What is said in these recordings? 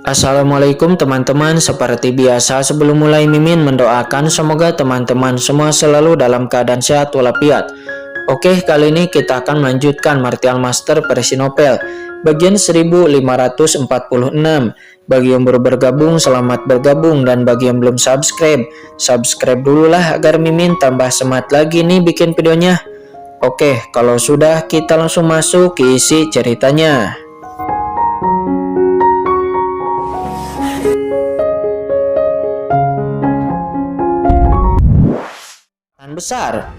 Assalamualaikum teman-teman, seperti biasa sebelum mulai Mimin mendoakan semoga teman-teman semua selalu dalam keadaan sehat walafiat. Oke, kali ini kita akan melanjutkan Martial Master versi novel bagian 1546. Bagi yang baru bergabung, selamat bergabung, dan bagi yang belum subscribe dulu lah agar Mimin tambah semangat lagi nih bikin videonya. Oke, kalau sudah kita langsung masuk ke isi ceritanya. Besar.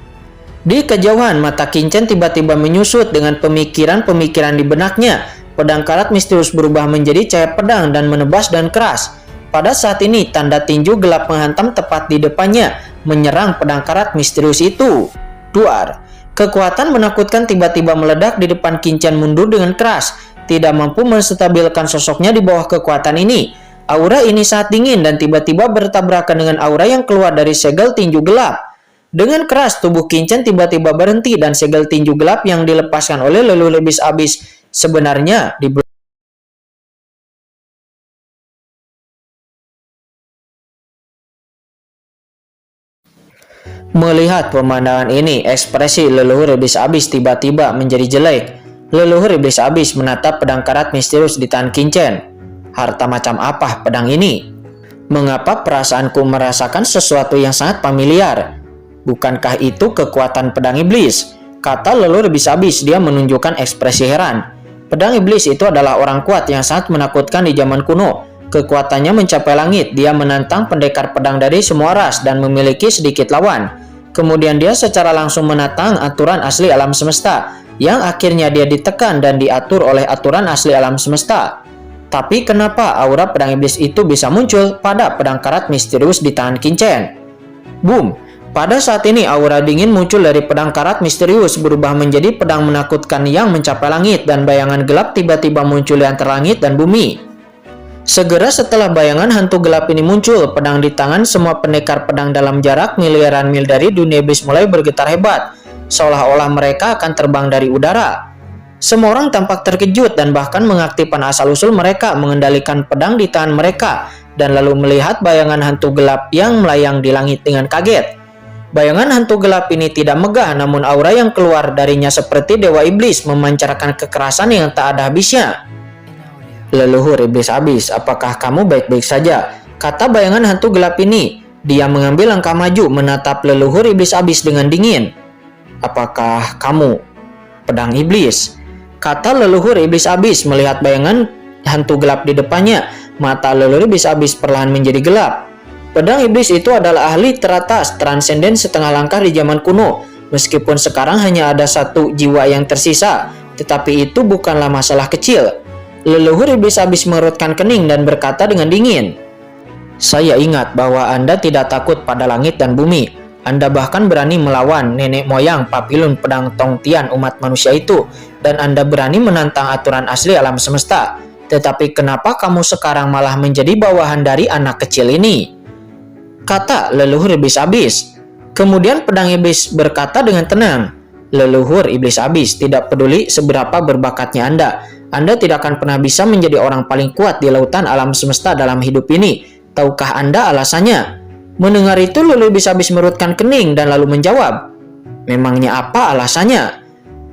Di kejauhan, mata Kincen tiba-tiba menyusut dengan pemikiran-pemikiran di benaknya. Pedang karat misterius berubah menjadi cahaya pedang dan menebas dan keras. Pada saat ini, tanda tinju gelap menghantam tepat di depannya, menyerang pedang karat misterius itu. Duar. Kekuatan menakutkan tiba-tiba meledak di depan Kincen mundur dengan keras, tidak mampu menstabilkan sosoknya di bawah kekuatan ini. Aura ini sangat dingin dan tiba-tiba bertabrakan dengan aura yang keluar dari segel tinju gelap. Dengan keras, tubuh Kincen tiba-tiba berhenti dan segel tinju gelap yang dilepaskan oleh leluhur iblis abis sebenarnya di Melihat pemandangan ini, ekspresi leluhur iblis abis tiba-tiba menjadi jelek. Leluhur iblis abis menatap pedang karat misterius di tangan Kincen. Harta macam apa pedang ini? Mengapa perasaanku merasakan sesuatu yang sangat familiar? Bukankah itu kekuatan pedang iblis? Kata leluhur iblis abis, dia menunjukkan ekspresi heran. Pedang iblis itu adalah orang kuat yang sangat menakutkan di zaman kuno. Kekuatannya mencapai langit, dia menantang pendekar pedang dari semua ras dan memiliki sedikit lawan. Kemudian dia secara langsung menantang aturan asli alam semesta, yang akhirnya dia ditekan dan diatur oleh aturan asli alam semesta. Tapi kenapa aura pedang iblis itu bisa muncul pada pedang karat misterius di tangan Kincen? Boom! Pada saat ini aura dingin muncul dari pedang karat misterius berubah menjadi pedang menakutkan yang mencapai langit dan bayangan gelap tiba-tiba muncul di antara langit dan bumi. Segera setelah bayangan hantu gelap ini muncul, pedang di tangan semua pendekar pedang dalam jarak miliaran mil dari dunia iblis mulai bergetar hebat, seolah-olah mereka akan terbang dari udara. Semua orang tampak terkejut dan bahkan mengaktifkan asal-usul mereka mengendalikan pedang di tangan mereka dan lalu melihat bayangan hantu gelap yang melayang di langit dengan kaget. Bayangan hantu gelap ini tidak megah, namun aura yang keluar darinya seperti dewa iblis memancarkan kekerasan yang tak ada habisnya. Leluhur iblis abis, apakah kamu baik-baik saja? Kata bayangan hantu gelap ini. Dia mengambil langkah maju menatap leluhur iblis abis dengan dingin. Apakah kamu pedang iblis? Kata leluhur iblis abis melihat bayangan hantu gelap di depannya. Mata leluhur iblis abis perlahan menjadi gelap. Pedang iblis itu adalah ahli teratas, transenden setengah langkah di zaman kuno. Meskipun sekarang hanya ada satu jiwa yang tersisa, tetapi itu bukanlah masalah kecil. Leluhur iblis abis mengerutkan kening dan berkata dengan dingin, "Saya ingat bahwa Anda tidak takut pada langit dan bumi. Anda bahkan berani melawan nenek moyang Papilun pedang Tongtian umat manusia itu, dan Anda berani menantang aturan asli alam semesta. Tetapi kenapa kamu sekarang malah menjadi bawahan dari anak kecil ini?" Kata leluhur iblis abis. Kemudian pedang iblis berkata dengan tenang, "Leluhur iblis abis, tidak peduli seberapa berbakatnya Anda tidak akan pernah bisa menjadi orang paling kuat di lautan alam semesta dalam hidup ini. Tahukah Anda alasannya?" Mendengar itu, leluhur iblis abis merutkan kening dan lalu menjawab, "Memangnya apa alasannya?"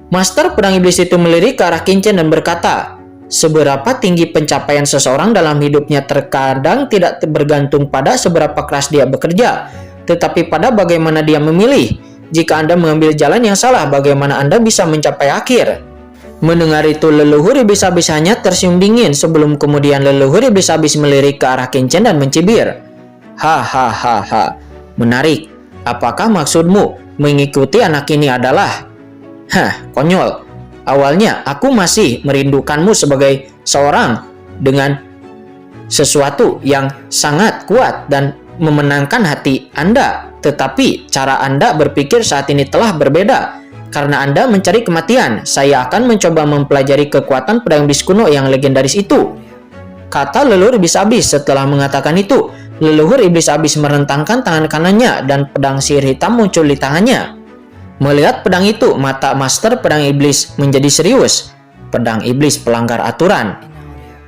Master pedang iblis itu melirik ke arah Kincen dan berkata, "Seberapa tinggi pencapaian seseorang dalam hidupnya terkadang tidak bergantung pada seberapa keras dia bekerja, tetapi pada bagaimana dia memilih. Jika Anda mengambil jalan yang salah, bagaimana Anda bisa mencapai akhir?" Mendengar itu, leluhur iblis abis hanya tersenyum dingin sebelum kemudian leluhur iblis abis melirik ke arah Kincen dan mencibir. Hahaha, menarik. Apakah maksudmu mengikuti anak ini adalah? Konyol. Awalnya aku masih merindukanmu sebagai seorang dengan sesuatu yang sangat kuat dan memenangkan hati Anda. Tetapi cara Anda berpikir saat ini telah berbeda. Karena Anda mencari kematian, saya akan mencoba mempelajari kekuatan pedang iblis kuno yang legendaris itu. Kata leluhur iblis abis. Setelah mengatakan itu, leluhur iblis abis merentangkan tangan kanannya dan pedang sihir hitam muncul di tangannya. Melihat pedang itu, mata master pedang iblis menjadi serius. Pedang iblis pelanggar aturan.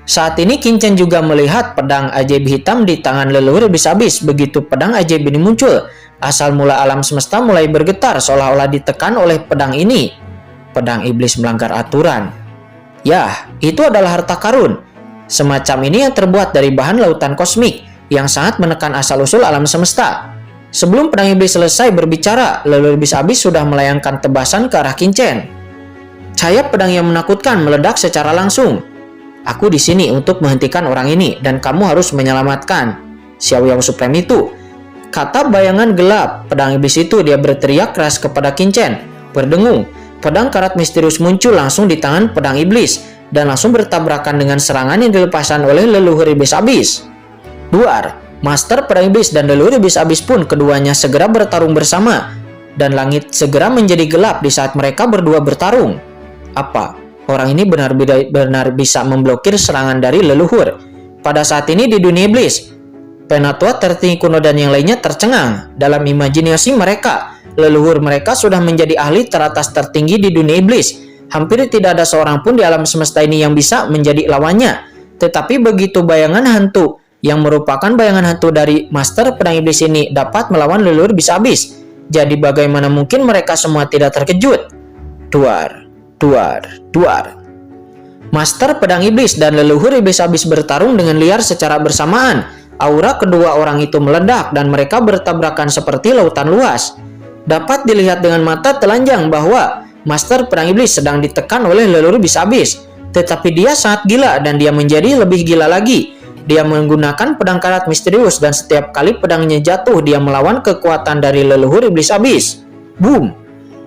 Saat ini Kincen juga melihat pedang ajaib hitam di tangan leluhur iblis abis. Begitu pedang ajaib ini muncul, asal mula alam semesta mulai bergetar seolah-olah ditekan oleh pedang ini. Pedang iblis melanggar aturan. Ya, itu adalah harta karun. Semacam ini yang terbuat dari bahan lautan kosmik yang sangat menekan asal-usul alam semesta. Sebelum pedang iblis selesai berbicara, leluhur iblis abis sudah melayangkan tebasan ke arah Kincen. Cahaya pedang yang menakutkan meledak secara langsung. Aku di sini untuk menghentikan orang ini dan kamu harus menyelamatkan Xiao Yao Supreme itu, kata bayangan gelap pedang iblis itu. Dia berteriak keras kepada Kincen. Berdengung, pedang karat misterius muncul langsung di tangan pedang iblis dan langsung bertabrakan dengan serangan yang dilepaskan oleh leluhur iblis abis. Duar, Master pedang iblis dan leluhur iblis abis pun keduanya segera bertarung bersama, dan langit segera menjadi gelap di saat mereka berdua bertarung. Apa? Orang ini benar-benar bisa memblokir serangan dari leluhur. Pada saat ini di dunia iblis, penatua tertinggi kuno dan yang lainnya tercengang. Dalam imajinasi mereka, leluhur mereka sudah menjadi ahli teratas tertinggi di dunia iblis. Hampir tidak ada seorang pun di alam semesta ini yang bisa menjadi lawannya. Tetapi begitu bayangan hantu yang merupakan bayangan hantu dari Master pedang iblis ini dapat melawan leluhur iblis abis, jadi bagaimana mungkin mereka semua tidak terkejut? Duar, duar, duar. Master pedang iblis dan leluhur iblis abis bertarung dengan liar secara bersamaan. Aura kedua orang itu meledak dan mereka bertabrakan seperti lautan luas. Dapat dilihat dengan mata telanjang bahwa Master pedang iblis sedang ditekan oleh leluhur iblis abis, tetapi dia sangat gila dan dia menjadi lebih gila lagi. Dia menggunakan pedang karat misterius dan setiap kali pedangnya jatuh dia melawan kekuatan dari leluhur iblis abis. Boom!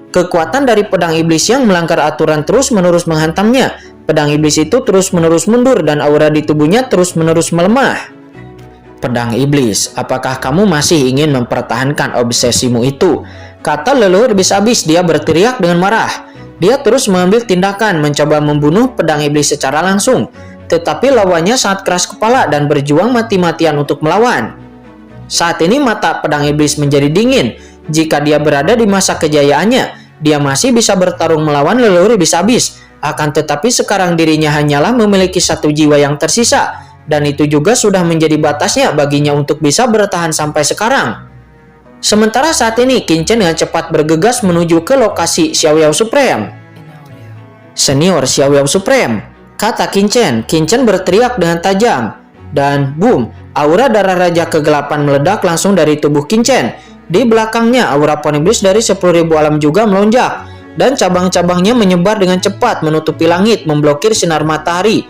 Kekuatan dari pedang iblis yang melanggar aturan terus-menerus menghantamnya. Pedang iblis itu terus-menerus mundur dan aura di tubuhnya terus-menerus melemah. Pedang iblis, apakah kamu masih ingin mempertahankan obsesimu itu? Kata leluhur iblis abis. Dia berteriak dengan marah. Dia terus mengambil tindakan mencoba membunuh pedang iblis secara langsung. Tetapi lawannya sangat keras kepala dan berjuang mati-matian untuk melawan. Saat ini mata pedang iblis menjadi dingin. Jika dia berada di masa kejayaannya, dia masih bisa bertarung melawan leluhur iblis abis. Akan tetapi sekarang dirinya hanyalah memiliki satu jiwa yang tersisa, dan itu juga sudah menjadi batasnya baginya untuk bisa bertahan sampai sekarang. Sementara saat ini Kincen dengan cepat bergegas menuju ke lokasi Xiao Yao Supreme. Senior Xiao Yao Supreme, kata Kincen. Kincen berteriak dengan tajam. Dan boom, aura darah raja kegelapan meledak langsung dari tubuh Kincen. Di belakangnya, aura pohon iblis dari 10.000 alam juga melonjak. Dan cabang-cabangnya menyebar dengan cepat menutupi langit, memblokir sinar matahari.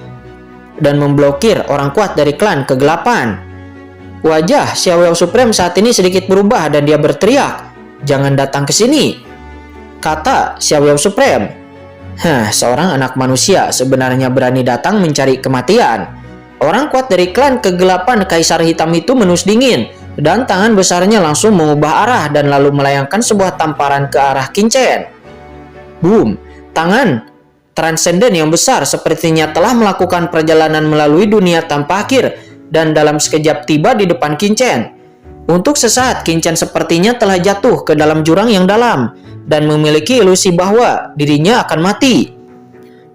Dan memblokir orang kuat dari klan kegelapan. Wajah Xiao Yao Supreme saat ini sedikit berubah dan dia berteriak, "Jangan datang ke sini," kata Xiao Yao Supreme. Seorang anak manusia sebenarnya berani datang mencari kematian. Orang kuat dari klan kegelapan Kaisar Hitam itu menus dingin, dan tangan besarnya langsung mengubah arah dan lalu melayangkan sebuah tamparan ke arah Kincen. Boom! Tangan transenden yang besar sepertinya telah melakukan perjalanan melalui dunia tanpa akhir dan dalam sekejap tiba di depan Kincen. Untuk sesaat Kincen sepertinya telah jatuh ke dalam jurang yang dalam dan memiliki ilusi bahwa dirinya akan mati.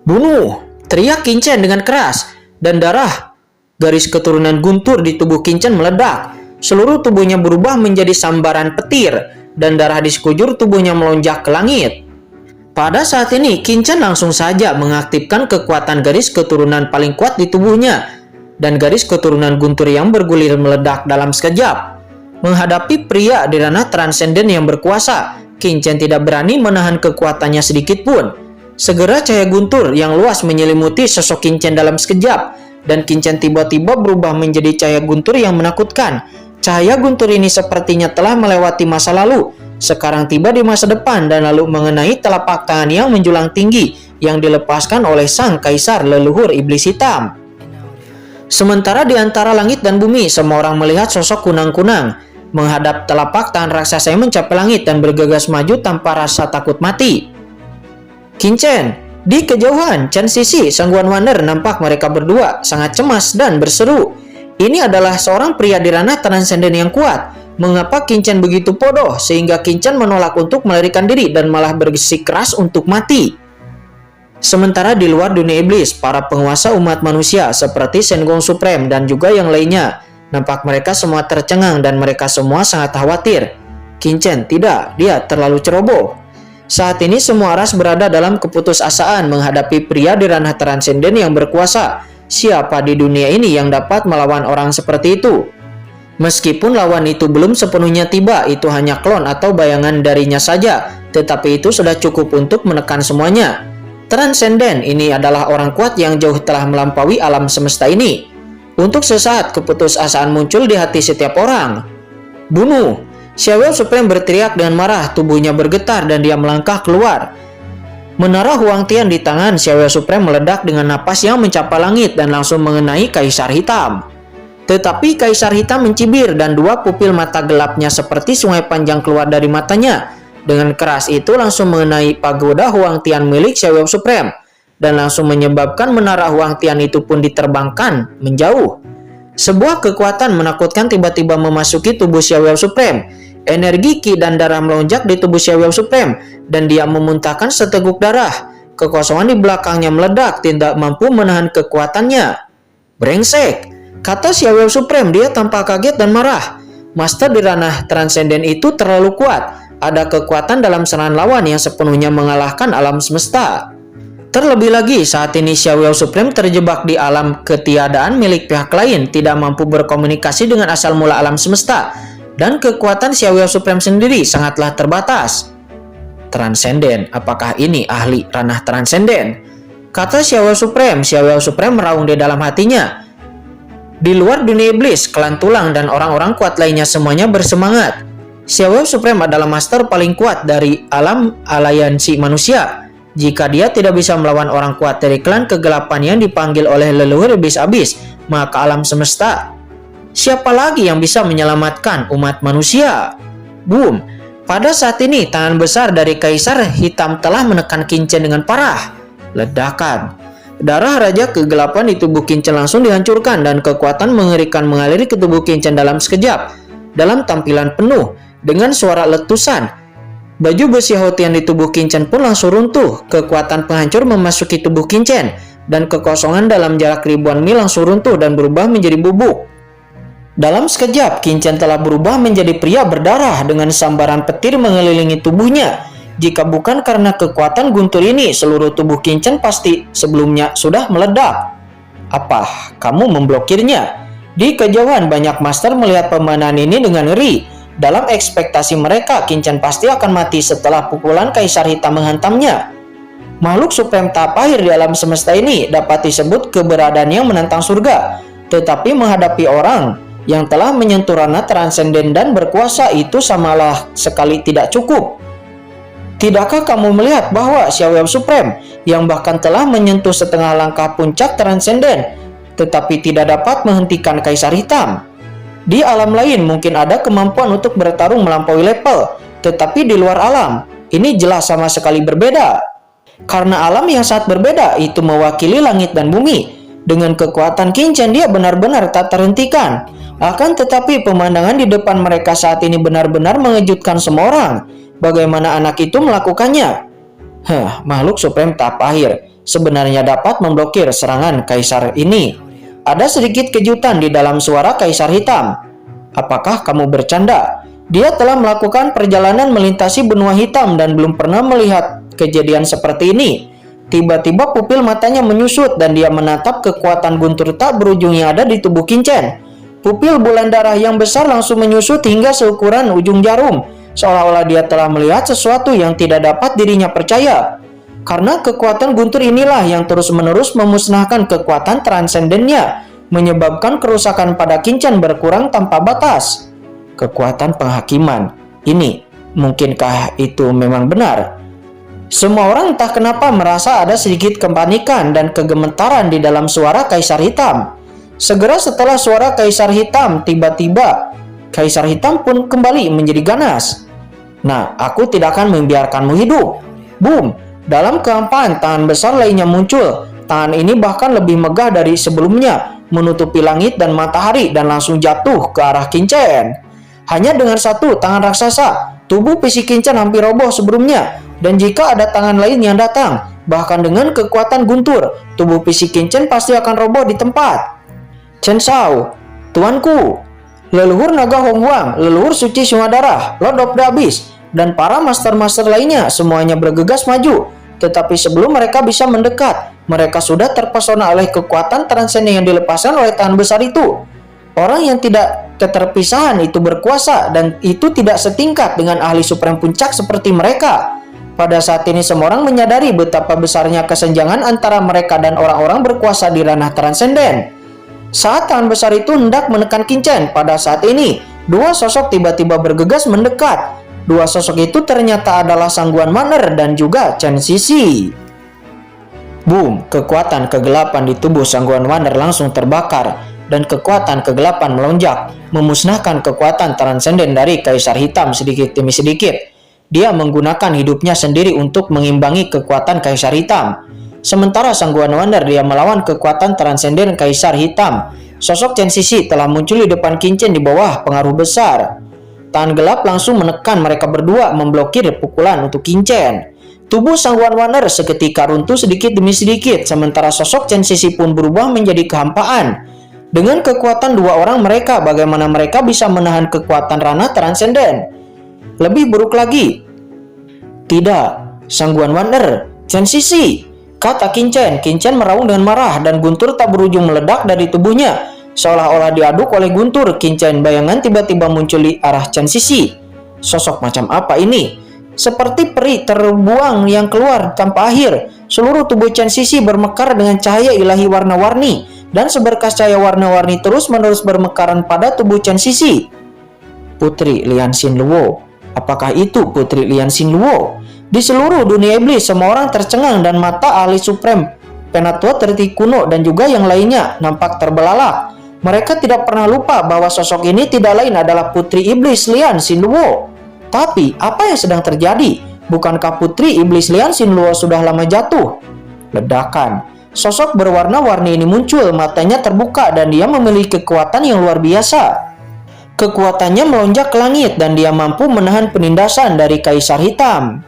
"Bunuh!" teriak Kincen dengan keras, dan darah garis keturunan guntur di tubuh Kincen meledak. Seluruh tubuhnya berubah menjadi sambaran petir dan darah di sekujur tubuhnya melonjak ke langit. Pada saat ini Kincen langsung saja mengaktifkan kekuatan garis keturunan paling kuat di tubuhnya, dan garis keturunan guntur yang bergulir meledak dalam sekejap. Menghadapi pria di ranah transenden yang berkuasa, Kincen tidak berani menahan kekuatannya sedikit pun. Segera cahaya guntur yang luas menyelimuti sosok Kincen dalam sekejap, dan Kincen tiba-tiba berubah menjadi cahaya guntur yang menakutkan. Cahaya guntur ini sepertinya telah melewati masa lalu, sekarang tiba di masa depan dan lalu mengenai telapak tangan yang menjulang tinggi yang dilepaskan oleh sang kaisar leluhur iblis hitam. Sementara di antara langit dan bumi, semua orang melihat sosok kunang-kunang menghadap telapak tangan raksasa yang mencapai langit dan bergegas maju tanpa rasa takut mati. Kincen, di kejauhan, Chen Sisi, Sang Guan Wander nampak mereka berdua sangat cemas dan berseru. Ini adalah seorang pria di ranah transenden yang kuat. Mengapa Kincen begitu bodoh sehingga Kincen menolak untuk melarikan diri dan malah bersikeras untuk mati? Sementara di luar dunia iblis, para penguasa umat manusia seperti Senggon Supreme dan juga yang lainnya, nampak mereka semua tercengang dan mereka semua sangat khawatir. Qin-Chen tidak, dia terlalu ceroboh. Saat ini semua ras berada dalam keputusasaan menghadapi pria di ranah transenden yang berkuasa. Siapa di dunia ini yang dapat melawan orang seperti itu? Meskipun lawan itu belum sepenuhnya tiba, itu hanya klon atau bayangan darinya saja, tetapi itu sudah cukup untuk menekan semuanya. Transenden ini adalah orang kuat yang jauh telah melampaui alam semesta ini. Untuk sesaat keputusasaan muncul di hati setiap orang. Bunuh! Xiao Supreme berteriak dengan marah, tubuhnya bergetar dan dia melangkah keluar. Menara Huang Tian di tangan Xiao Supreme meledak dengan napas yang mencapai langit dan langsung mengenai Kaisar Hitam. Tetapi Kaisar Hitam mencibir dan dua pupil mata gelapnya seperti sungai panjang keluar dari matanya. Dengan keras itu langsung mengenai pagoda Huang Tian milik Xiao Supreme dan langsung menyebabkan menara Huang Tian itu pun diterbangkan menjauh. Sebuah kekuatan menakutkan tiba-tiba memasuki tubuh Xiao Supreme. Energi ki dan darah melonjak di tubuh Xiao Supreme dan dia memuntahkan seteguk darah. Kekosongan di belakangnya meledak, tidak mampu menahan kekuatannya. Brengsek, kata Xiao Supreme, dia tampak kaget dan marah. Master di ranah transenden itu terlalu kuat. Ada kekuatan dalam serangan lawan yang sepenuhnya mengalahkan alam semesta. Terlebih lagi, saat ini Xiao Supreme terjebak di alam ketiadaan milik pihak lain, tidak mampu berkomunikasi dengan asal mula alam semesta, dan kekuatan Xiao Supreme sendiri sangatlah terbatas. Transenden, apakah ini ahli ranah transenden? Kata Xiao Supreme meraung di dalam hatinya. Di luar dunia iblis, klan tulang dan orang-orang kuat lainnya semuanya bersemangat. Xiao Supreme adalah master paling kuat dari alam aliansi manusia. Jika dia tidak bisa melawan orang kuat dari klan kegelapan yang dipanggil oleh leluhur iblis abis, maka alam semesta, siapa lagi yang bisa menyelamatkan umat manusia? Boom! Pada saat ini, tangan besar dari Kaisar Hitam telah menekan Qin-Chen dengan parah. Ledakan. Darah Raja Kegelapan di tubuh Qin-Chen langsung dihancurkan dan kekuatan mengerikan mengalir ke tubuh Qin-Chen dalam sekejap. Dalam tampilan penuh, dengan suara letusan, baju besi Houtian di tubuh Qin-Chen pun langsung runtuh. Kekuatan penghancur memasuki tubuh Qin-Chen dan kekosongan dalam jarak ribuan mil langsung runtuh dan berubah menjadi bubuk. Dalam sekejap, Qin-Chen telah berubah menjadi pria berdarah dengan sambaran petir mengelilingi tubuhnya. Jika bukan karena kekuatan guntur ini, seluruh tubuh Qin-Chen pasti sebelumnya sudah meledak. Apa kamu memblokirnya? Di kejauhan, banyak master melihat pemandangan ini dengan ngeri. Dalam ekspektasi mereka, Qin-Chen pasti akan mati setelah pukulan Kaisar Hitam menghantamnya. Makhluk supreme tahap akhir di alam semesta ini dapat disebut keberadaan yang menantang surga. Tetapi menghadapi orang yang telah menyentuh ranah transenden dan berkuasa itu samalah sekali tidak cukup. Tidakkah kamu melihat bahwa Xiao Supreme yang bahkan telah menyentuh setengah langkah puncak transenden, tetapi tidak dapat menghentikan Kaisar Hitam? Di alam lain mungkin ada kemampuan untuk bertarung melampaui level, tetapi di luar alam, ini jelas sama sekali berbeda. Karena alam yang sangat berbeda itu mewakili langit dan bumi. Dengan kekuatan Qin-Chen dia benar-benar tak terhentikan. Akan tetapi pemandangan di depan mereka saat ini benar-benar mengejutkan semua orang. Bagaimana anak itu melakukannya? Makhluk supreme tahap akhir sebenarnya dapat memblokir serangan Kaisar ini. Ada sedikit kejutan di dalam suara Kaisar Hitam. Apakah kamu bercanda? Dia telah melakukan perjalanan melintasi benua hitam dan belum pernah melihat kejadian seperti ini. Tiba-tiba pupil matanya menyusut dan dia menatap kekuatan guntur tak berujung yang ada di tubuh Qin-Chen. Pupil bulan darah yang besar langsung menyusut hingga seukuran ujung jarum. Seolah-olah dia telah melihat sesuatu yang tidak dapat dirinya percaya. Karena kekuatan guntur inilah yang terus-menerus memusnahkan kekuatan transendennya, menyebabkan kerusakan pada Qin-Chen berkurang tanpa batas. Kekuatan penghakiman. Ini, mungkinkah itu memang benar? Semua orang entah kenapa merasa ada sedikit kepanikan dan kegemetaran di dalam suara Kaisar Hitam. Segera setelah suara Kaisar Hitam, tiba-tiba Kaisar Hitam pun kembali menjadi ganas. Nah, aku tidak akan membiarkanmu hidup. Boom! Dalam kehampaan, tangan besar lainnya muncul. Tangan ini bahkan lebih megah dari sebelumnya, menutupi langit dan matahari dan langsung jatuh ke arah Qin-Chen. Hanya dengan satu tangan raksasa, tubuh fisik Qin-Chen hampir roboh sebelumnya. Dan jika ada tangan lain yang datang, Bahkan dengan kekuatan guntur, tubuh fisik Qin Chen pasti akan roboh di tempat. Chen Shao, tuanku, leluhur naga Hong Wang, leluhur suci Sungai Darah, Lord of the Abyss, dan para master-master lainnya semuanya bergegas maju. Tetapi sebelum mereka bisa mendekat, mereka sudah terpesona oleh kekuatan transenden yang dilepaskan oleh tangan besar itu. Orang yang tidak keterpisahan itu berkuasa, dan itu tidak setingkat dengan ahli supreme puncak seperti mereka. Pada saat ini semua orang menyadari betapa besarnya kesenjangan antara mereka dan orang-orang berkuasa di ranah transenden. Saat tangan besar itu hendak menekan Qin Chen, pada saat ini dua sosok tiba-tiba bergegas mendekat. Dua sosok itu ternyata adalah Sangguan Man'er dan juga Chen Sisi. Boom, kekuatan kegelapan di tubuh Sangguan Man'er langsung terbakar, dan kekuatan kegelapan melonjak, memusnahkan kekuatan transenden dari Kaisar Hitam sedikit demi sedikit. Dia menggunakan hidupnya sendiri untuk mengimbangi kekuatan Kaisar Hitam. Sementara Sangguan Man'er dia melawan kekuatan transenden Kaisar Hitam. Sosok Chen Sisi telah muncul di depan Qin Chen di bawah pengaruh besar. Tangan gelap langsung menekan mereka berdua, memblokir pukulan untuk Qin Chen. Tubuh Sangguan Man'er seketika runtuh sedikit demi sedikit, sementara sosok Chen Sisi pun berubah menjadi kehampaan. Dengan kekuatan dua orang mereka, bagaimana mereka bisa menahan kekuatan ranah transenden? Lebih buruk lagi. Tidak, Sangguan Man'er, Chen Sisi, kata Qin Chen. Qin Chen meraung dengan marah dan guntur tak berujung meledak dari tubuhnya. Seolah-olah diaduk oleh guntur, Qin Chen bayangan tiba-tiba muncul di arah Chen Sisi. Sosok macam apa ini? Seperti peri terbuang yang keluar tanpa akhir. Seluruh tubuh Chen Sisi bermekar dengan cahaya ilahi warna-warni, dan seberkas cahaya warna-warni terus-menerus bermekaran pada tubuh Chen Sisi. Putri Lian Xinluo. Apakah itu Putri Lian Xinluo? Di seluruh dunia iblis, semua orang tercengang dan mata ahli supreme, penatua terti kuno dan juga yang lainnya nampak terbelalak. Mereka tidak pernah lupa bahwa sosok ini tidak lain adalah Putri Iblis Lian Xinluo. Tapi apa yang sedang terjadi? Bukankah Putri Iblis Lian Xinluo sudah lama jatuh? Ledakan. Sosok berwarna-warni ini muncul, matanya terbuka dan dia memiliki kekuatan yang luar biasa. Kekuatannya melonjak ke langit dan dia mampu menahan penindasan dari Kaisar Hitam.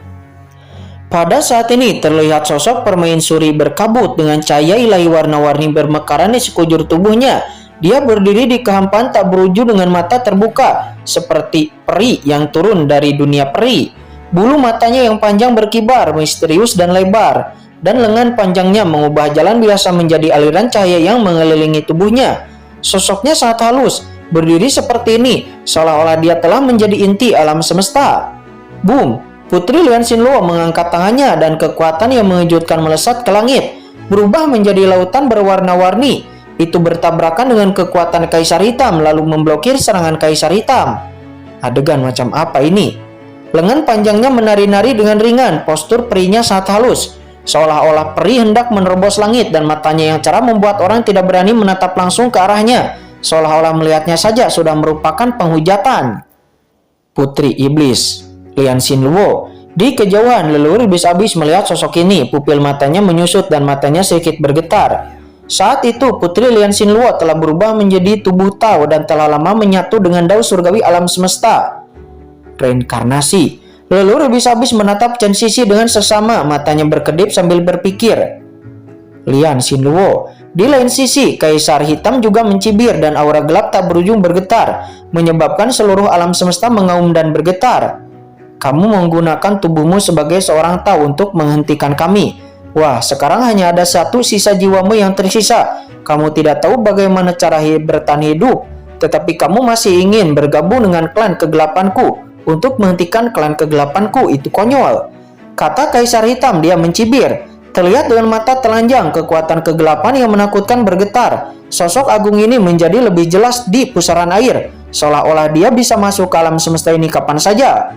Pada saat ini terlihat sosok permaisuri berkabut dengan cahaya ilahi warna-warni bermekaran di sekujur tubuhnya. Dia berdiri di kehampaan tak berujung dengan mata terbuka, seperti peri yang turun dari dunia peri. Bulu matanya yang panjang berkibar, misterius dan lebar, dan lengan panjangnya mengubah jalan biasa menjadi aliran cahaya yang mengelilingi tubuhnya. Sosoknya sangat halus, berdiri seperti ini, seolah-olah dia telah menjadi inti alam semesta. Boom! Putri Lian Xinluo mengangkat tangannya dan kekuatan yang mengejutkan melesat ke langit, berubah menjadi lautan berwarna-warni. Itu bertabrakan dengan kekuatan Kaisar Hitam lalu memblokir serangan Kaisar Hitam. Adegan macam apa ini? Lengan panjangnya menari-nari dengan ringan, postur perinya sangat halus. Seolah-olah peri hendak menerobos langit dan matanya yang cerah membuat orang tidak berani menatap langsung ke arahnya. Seolah-olah melihatnya saja sudah merupakan penghujatan. Putri Iblis Lian Xinluo. Di kejauhan, leluhur iblis abis melihat sosok ini. Pupil matanya menyusut dan matanya sedikit bergetar. Saat itu, Putri Lian Xinluo telah berubah menjadi tubuh Tao dan telah lama menyatu dengan dao surgawi alam semesta. Reinkarnasi. Leluhur iblis abis menatap Chen Sisi dengan sesama, matanya berkedip sambil berpikir. Lian Xinluo. Di lain sisi, Kaisar Hitam juga mencibir dan aura gelap tak berujung bergetar, menyebabkan seluruh alam semesta mengaum dan bergetar. Kamu menggunakan tubuhmu sebagai seorang Tao untuk menghentikan kami. Wah, sekarang hanya ada satu sisa jiwamu yang tersisa. Kamu tidak tahu bagaimana cara bertahan hidup, tetapi kamu masih ingin bergabung dengan klan kegelapanku untuk menghentikan klan kegelapanku. Itu konyol, kata Kaisar Hitam. Dia mencibir. Terlihat dengan mata telanjang kekuatan kegelapan yang menakutkan bergetar. Sosok agung ini menjadi lebih jelas di pusaran air, seolah-olah dia bisa masuk ke alam semesta ini kapan saja.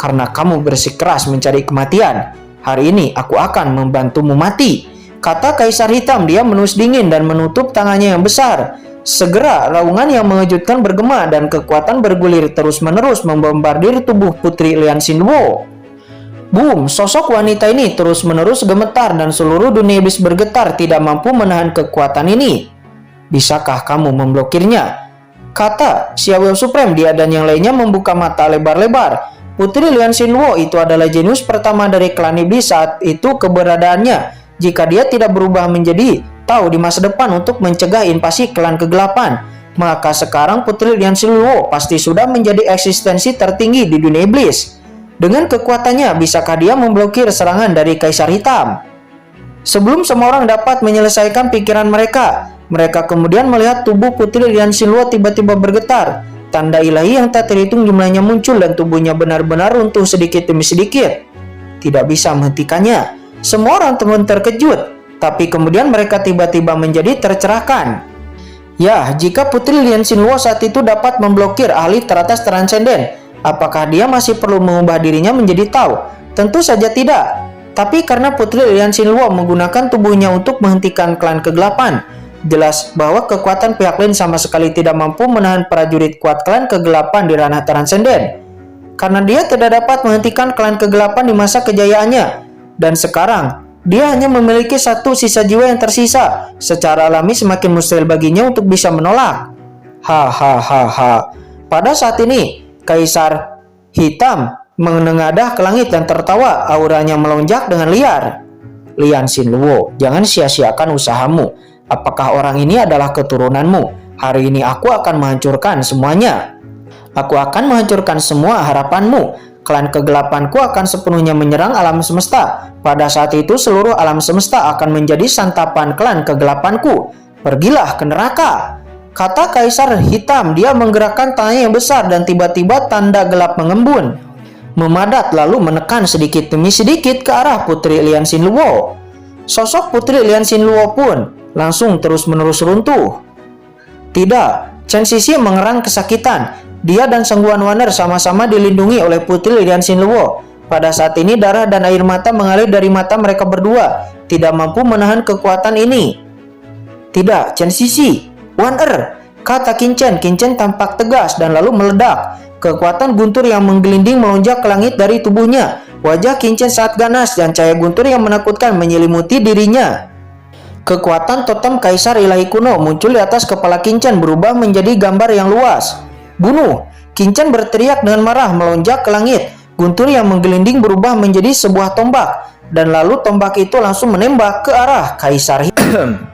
Karena kamu bersikeras mencari kematian, hari ini aku akan membantumu mati, kata Kaisar Hitam. Dia menus dingin dan menutup tangannya yang besar. Segera raungan yang mengejutkan bergema dan kekuatan bergulir terus-menerus membombardir tubuh Putri Lian Xinluo. Boom! Sosok wanita ini terus-menerus gemetar dan seluruh dunia iblis bergetar, tidak mampu menahan kekuatan ini. Bisakah kamu memblokirnya? Kata Xiao Supreme. Dia dan yang lainnya membuka mata lebar-lebar. Putri Lian Xinluo itu adalah jenius pertama dari klan iblis saat itu keberadaannya. Jika dia tidak berubah menjadi tahu di masa depan untuk mencegah invasi klan kegelapan, maka sekarang Putri Lian Xinluo pasti sudah menjadi eksistensi tertinggi di dunia iblis. Dengan kekuatannya, bisakah dia memblokir serangan dari Kaisar Hitam? Sebelum semua orang dapat menyelesaikan pikiran mereka, mereka kemudian melihat tubuh Putri Lian Xinluo tiba-tiba bergetar. Tanda ilahi yang tak terhitung jumlahnya muncul dan tubuhnya benar-benar runtuh sedikit demi sedikit. Tidak bisa menghentikannya. Semua orang pun terkejut, tapi kemudian mereka tiba-tiba menjadi tercerahkan. Ya, jika Putri Lian Xinluo saat itu dapat memblokir ahli teratas transenden, apakah dia masih perlu mengubah dirinya menjadi Tao? Tentu saja tidak. Tapi karena Putri Lian Xinluo menggunakan tubuhnya untuk menghentikan klan kegelapan, jelas bahwa kekuatan pihak lain sama sekali tidak mampu menahan prajurit kuat klan kegelapan di ranah transenden. Karena dia tidak dapat menghentikan klan kegelapan di masa kejayaannya, dan sekarang dia hanya memiliki satu sisa jiwa yang tersisa. Secara alami semakin mustahil baginya untuk bisa menolak. Hahaha. Pada saat ini, Kaisar Hitam menengadah ke langit dan tertawa, auranya melonjak dengan liar. Lian Xinluo, jangan sia-siakan usahamu. Apakah orang ini adalah keturunanmu? Hari ini aku akan menghancurkan semuanya. Aku akan menghancurkan semua harapanmu. Klan kegelapanku akan sepenuhnya menyerang alam semesta. Pada saat itu seluruh alam semesta akan menjadi santapan klan kegelapanku. Pergilah ke neraka, kata Kaisar Hitam. Dia menggerakkan tangannya yang besar dan tiba-tiba tanda gelap mengembun, memadat lalu menekan sedikit demi sedikit ke arah Putri Lian Xinluo. Sosok Putri Lian Xinluo pun langsung terus-menerus runtuh. Tidak, Chen Sisi mengerang kesakitan. Dia dan Sang Guan Waner sama-sama dilindungi oleh Putri Lian Xinluo. Pada saat ini darah dan air mata mengalir dari mata mereka berdua, tidak mampu menahan kekuatan ini. Tidak, Chen Sisi, Waner, kata Qin Chen. Qin Chen tampak tegas dan lalu meledak. Kekuatan guntur yang menggelinding melonjak ke langit dari tubuhnya. Wajah Qin Chen sangat ganas dan cahaya guntur yang menakutkan menyelimuti dirinya. Kekuatan totem Kaisar Ilahi kuno muncul di atas kepala Qin Chen, berubah menjadi gambar yang luas. Bunuh! Qin Chen berteriak dengan marah melonjak ke langit. Guntur yang menggelinding berubah menjadi sebuah tombak, dan lalu tombak itu langsung menembak ke arah Kaisar Hitam.